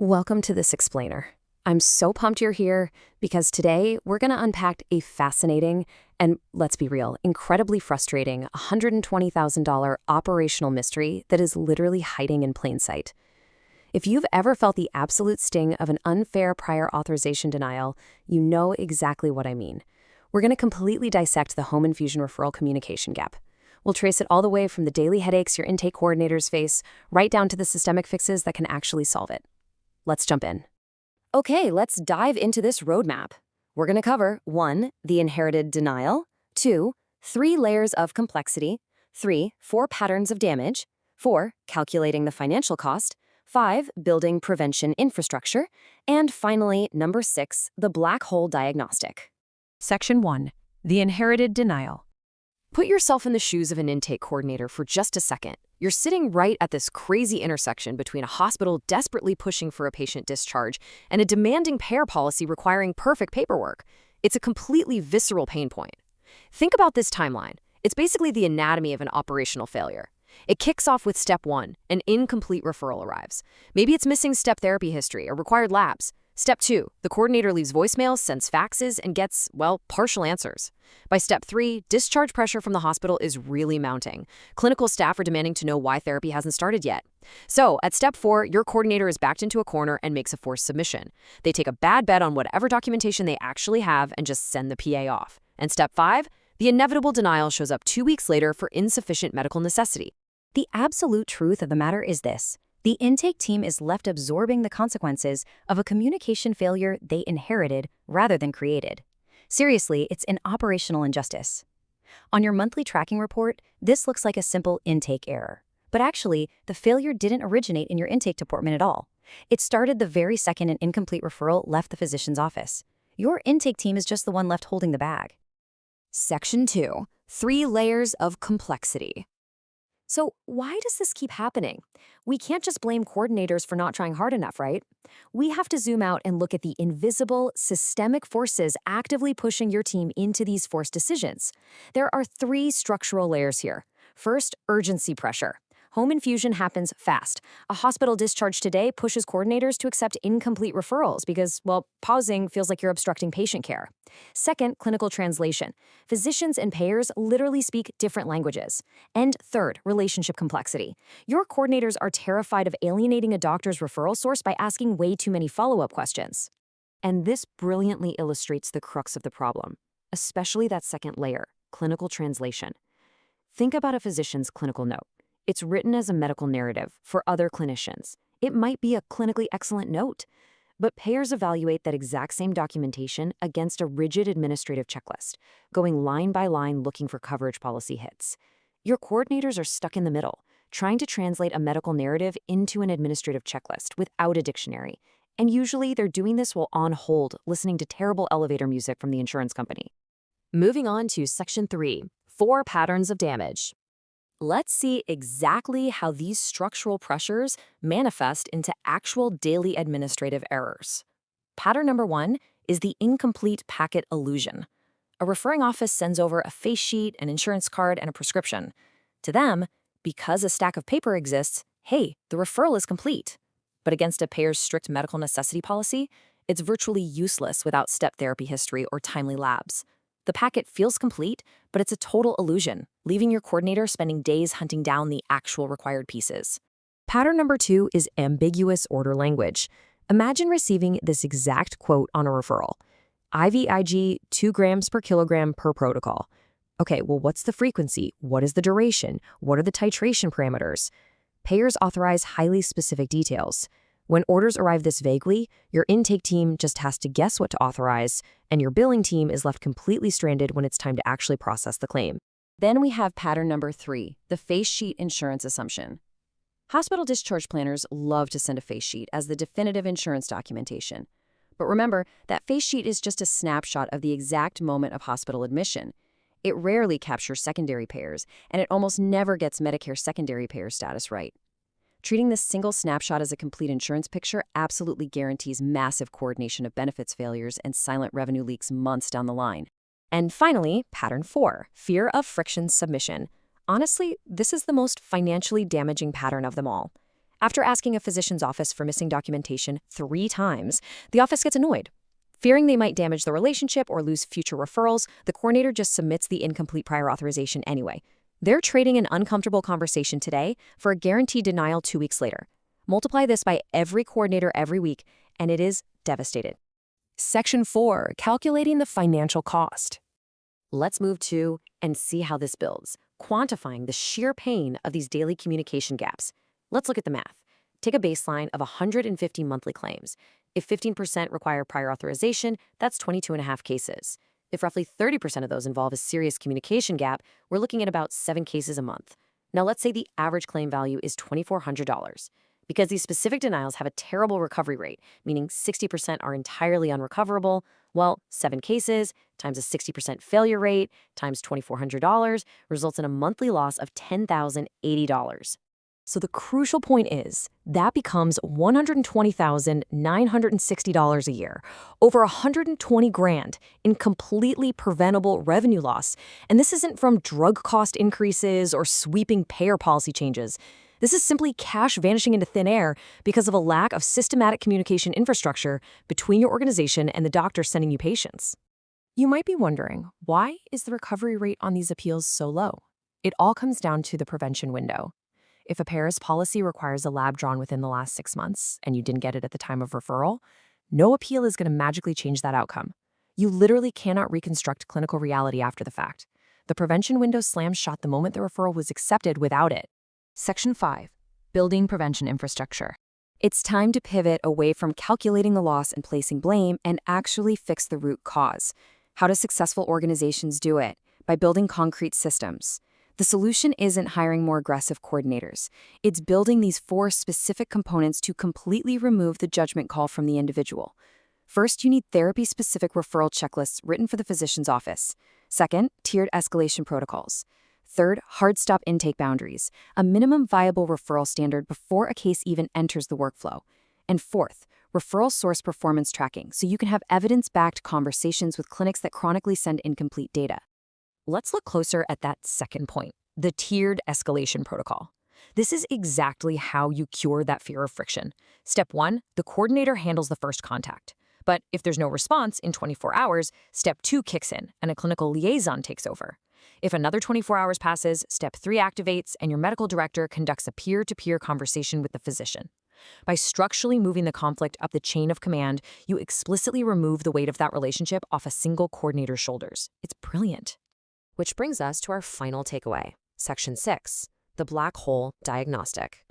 Welcome to this explainer. I'm so pumped you're here because today we're going to unpack a fascinating and, let's be real, incredibly frustrating $120,000 operational mystery that is literally hiding in plain sight. If you've ever felt the absolute sting of an unfair prior authorization denial, you know exactly what I mean. We're going to completely dissect the home infusion referral communication gap. We'll trace it all the way from the daily headaches your intake coordinators face, right down to the systemic fixes that can actually solve it. Let's jump in. Okay, let's dive into this roadmap. We're going to cover 1. The inherited denial, 2. 3 layers of complexity, 3. 4 patterns of damage, 4. Calculating the financial cost, 5. Building prevention infrastructure, and finally, number 6, the black hole diagnostic. Section 1. The inherited denial. Put yourself in the shoes of an intake coordinator for just a second. You're sitting right at this crazy intersection between a hospital desperately pushing for a patient discharge and a demanding payer policy requiring perfect paperwork. It's a completely visceral pain point. Think about this timeline. It's basically the anatomy of an operational failure. It kicks off with step 1, an incomplete referral arrives. Maybe it's missing step therapy history or required labs. Step 2, the coordinator leaves voicemails, sends faxes, and gets, well, partial answers. By step 3, discharge pressure from the hospital is really mounting. Clinical staff are demanding to know why therapy hasn't started yet. So, at step 4, your coordinator is backed into a corner and makes a forced submission. They take a bad bet on whatever documentation they actually have and just send the PA off. And step 5, the inevitable denial shows up 2 weeks later for insufficient medical necessity. The absolute truth of the matter is this. The intake team is left absorbing the consequences of a communication failure they inherited rather than created. Seriously, it's an operational injustice. On your monthly tracking report, this looks like a simple intake error. But actually, the failure didn't originate in your intake department at all. It started the very second an incomplete referral left the physician's office. Your intake team is just the one left holding the bag. Section 2. 3 layers of complexity. So why does this keep happening? We can't just blame coordinators for not trying hard enough, right? We have to zoom out and look at the invisible, systemic forces actively pushing your team into these forced decisions. There are 3 structural layers here. First, urgency pressure. Home infusion happens fast. A hospital discharge today pushes coordinators to accept incomplete referrals because, well, pausing feels like you're obstructing patient care. Second, clinical translation. Physicians and payers literally speak different languages. And third, relationship complexity. Your coordinators are terrified of alienating a doctor's referral source by asking way too many follow-up questions. And this brilliantly illustrates the crux of the problem, especially that second layer, clinical translation. Think about a physician's clinical note. It's written as a medical narrative for other clinicians. It might be a clinically excellent note, but payers evaluate that exact same documentation against a rigid administrative checklist, going line by line looking for coverage policy hits. Your coordinators are stuck in the middle, trying to translate a medical narrative into an administrative checklist without a dictionary. And usually they're doing this while on hold, listening to terrible elevator music from the insurance company. Moving on to Section 3, 4 patterns of damage. Let's see exactly how these structural pressures manifest into actual daily administrative errors. Pattern number 1 is the incomplete packet illusion. A referring office sends over a face sheet, an insurance card, and a prescription. To them, because a stack of paper exists, hey, the referral is complete. But against a payer's strict medical necessity policy, it's virtually useless without step therapy history or timely labs. The packet feels complete, but it's a total illusion, leaving your coordinator spending days hunting down the actual required pieces. Pattern number 2 is ambiguous order language. Imagine receiving this exact quote on a referral. IVIG 2 grams per kilogram per protocol. Okay, well, what's the frequency? What is the duration? What are the titration parameters? Payers authorize highly specific details. When orders arrive this vaguely, your intake team just has to guess what to authorize, and your billing team is left completely stranded when it's time to actually process the claim. Then we have pattern number 3, the face sheet insurance assumption. Hospital discharge planners love to send a face sheet as the definitive insurance documentation. But remember, that face sheet is just a snapshot of the exact moment of hospital admission. It rarely captures secondary payers, and it almost never gets Medicare secondary payer status right. Treating this single snapshot as a complete insurance picture absolutely guarantees massive coordination of benefits failures and silent revenue leaks months down the line. And finally, pattern 4, fear of friction submission. Honestly, this is the most financially damaging pattern of them all. After asking a physician's office for missing documentation 3 times, the office gets annoyed. Fearing they might damage the relationship or lose future referrals, the coordinator just submits the incomplete prior authorization anyway. They're trading an uncomfortable conversation today for a guaranteed denial 2 weeks later. Multiply this by every coordinator every week, and it is devastated. Section 4. Calculating the financial cost. Let's move to and see how this builds, quantifying the sheer pain of these daily communication gaps. Let's look at the math. Take a baseline of 150 monthly claims. If 15% require prior authorization, that's 22.5 cases. If roughly 30% of those involve a serious communication gap, we're looking at about 7 cases a month. Now let's say the average claim value is $2,400. Because these specific denials have a terrible recovery rate, meaning 60% are entirely unrecoverable, well, 7 cases times a 60% failure rate times $2,400 results in a monthly loss of $10,080. So the crucial point is that becomes $120,960 a year, over $120,000 in completely preventable revenue loss. And this isn't from drug cost increases or sweeping payer policy changes. This is simply cash vanishing into thin air because of a lack of systematic communication infrastructure between your organization and the doctor sending you patients. You might be wondering, why is the recovery rate on these appeals so low? It all comes down to the prevention window. If a payer's policy requires a lab drawn within the last 6 months and you didn't get it at the time of referral, no appeal is going to magically change that outcome. You literally cannot reconstruct clinical reality after the fact. The prevention window slams shut the moment the referral was accepted without it. Section 5. Building prevention infrastructure. It's time to pivot away from calculating the loss and placing blame and actually fix the root cause. How do successful organizations do it? By building concrete systems. The solution isn't hiring more aggressive coordinators. It's building these 4 specific components to completely remove the judgment call from the individual. First, you need therapy-specific referral checklists written for the physician's office. Second, tiered escalation protocols. Third, hard stop intake boundaries, a minimum viable referral standard before a case even enters the workflow. And fourth, referral source performance tracking, so you can have evidence-backed conversations with clinics that chronically send incomplete data. Let's look closer at that second point, the tiered escalation protocol. This is exactly how you cure that fear of friction. Step 1, the coordinator handles the first contact. But if there's no response in 24 hours, step 2 kicks in and a clinical liaison takes over. If another 24 hours passes, step 3 activates and your medical director conducts a peer-to-peer conversation with the physician. By structurally moving the conflict up the chain of command, you explicitly remove the weight of that relationship off a single coordinator's shoulders. It's brilliant. Which brings us to our final takeaway, Section 6, the black hole diagnostic.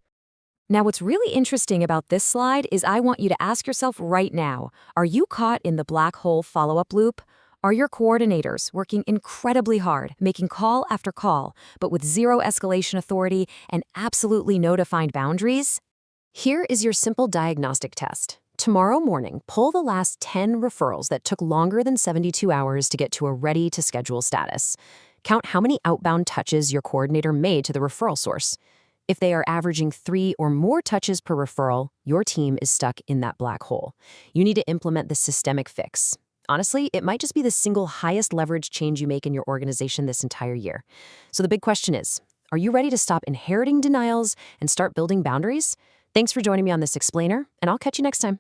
Now, what's really interesting about this slide is I want you to ask yourself right now, are you caught in the black hole follow-up loop? Are your coordinators working incredibly hard, making call after call, but with zero escalation authority and absolutely no defined boundaries? Here is your simple diagnostic test. Tomorrow morning, pull the last 10 referrals that took longer than 72 hours to get to a ready-to-schedule status. Count how many outbound touches your coordinator made to the referral source. If they are averaging 3 or more touches per referral, your team is stuck in that black hole. You need to implement the systemic fix. Honestly, it might just be the single highest leverage change you make in your organization this entire year. So the big question is, are you ready to stop inheriting denials and start building boundaries? Thanks for joining me on this explainer, and I'll catch you next time.